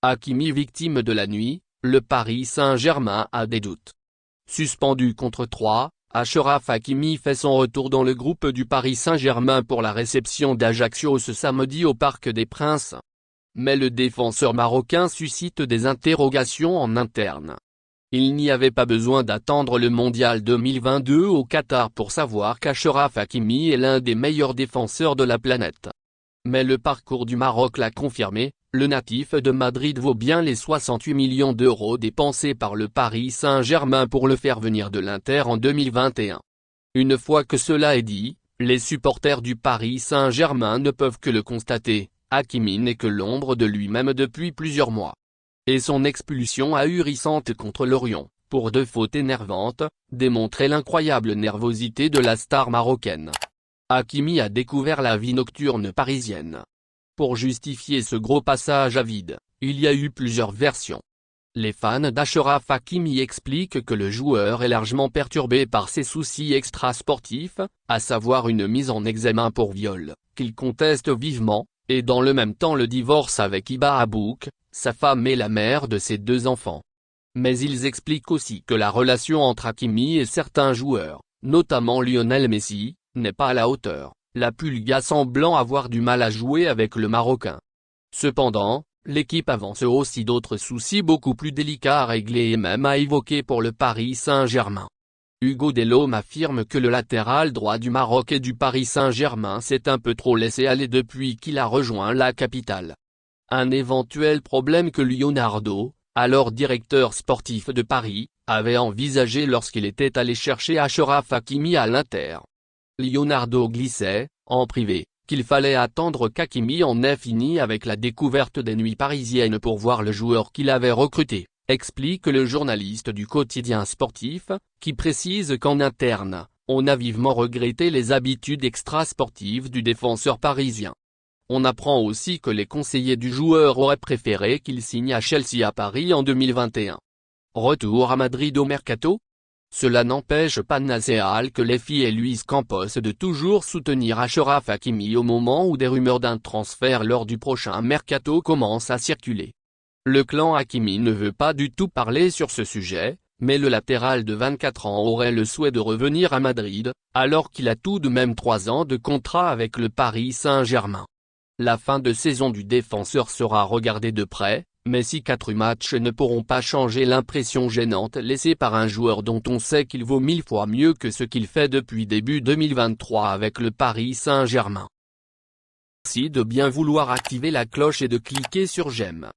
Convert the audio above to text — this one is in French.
Hakimi victime de la nuit, le Paris Saint-Germain a des doutes. Suspendu contre 3, Achraf Hakimi fait son retour dans le groupe du Paris Saint-Germain pour la réception d'Ajaccio ce samedi au Parc des Princes. Mais le défenseur marocain suscite des interrogations en interne. Il n'y avait pas besoin d'attendre le mondial 2022 au Qatar pour savoir qu'Achraf Hakimi est l'un des meilleurs défenseurs de la planète. Mais le parcours du Maroc l'a confirmé, le natif de Madrid vaut bien les 68 millions d'euros dépensés par le Paris Saint-Germain pour le faire venir de l'Inter en 2021. Une fois que cela est dit, les supporters du Paris Saint-Germain ne peuvent que le constater, Hakimi n'est que l'ombre de lui-même depuis plusieurs mois. Et son expulsion ahurissante contre Lorient, pour 2 fautes énervantes, démontrait l'incroyable nervosité de la star marocaine. Hakimi a découvert la vie nocturne parisienne. Pour justifier ce gros passage à vide, il y a eu plusieurs versions. Les fans d'Achraf Hakimi expliquent que le joueur est largement perturbé par ses soucis extrasportifs, à savoir une mise en examen pour viol, qu'il conteste vivement, et dans le même temps le divorce avec Hiba Abouk, sa femme et la mère de ses 2 enfants. Mais ils expliquent aussi que la relation entre Hakimi et certains joueurs, notamment Lionel Messi, n'est pas à la hauteur, la Pulga semblant avoir du mal à jouer avec le Marocain. Cependant, l'équipe avance aussi d'autres soucis beaucoup plus délicats à régler et même à évoquer pour le Paris Saint-Germain. Hugo Delhomme affirme que le latéral droit du Maroc et du Paris Saint-Germain s'est un peu trop laissé aller depuis qu'il a rejoint la capitale. Un éventuel problème que Leonardo, alors directeur sportif de Paris, avait envisagé lorsqu'il était allé chercher Achraf Hakimi à l'Inter. Leonardo glissait, en privé, qu'il fallait attendre qu'Hakimi en ait fini avec la découverte des nuits parisiennes pour voir le joueur qu'il avait recruté, explique le journaliste du quotidien sportif, qui précise qu'en interne, on a vivement regretté les habitudes extrasportives du défenseur parisien. On apprend aussi que les conseillers du joueur auraient préféré qu'il signe à Chelsea à Paris en 2021. Retour à Madrid au mercato ? Cela n'empêche pas Nasser Al-Khelaifi et Luis Campos de toujours soutenir Achraf Hakimi au moment où des rumeurs d'un transfert lors du prochain mercato commencent à circuler. Le clan Hakimi ne veut pas du tout parler sur ce sujet, mais le latéral de 24 ans aurait le souhait de revenir à Madrid, alors qu'il a tout de même 3 ans de contrat avec le Paris Saint-Germain. La fin de saison du défenseur sera regardée de près, mais si 4 matchs ne pourront pas changer l'impression gênante laissée par un joueur dont on sait qu'il vaut 1000 fois mieux que ce qu'il fait depuis début 2023 avec le Paris Saint-Germain. Merci de bien vouloir activer la cloche et de cliquer sur j'aime.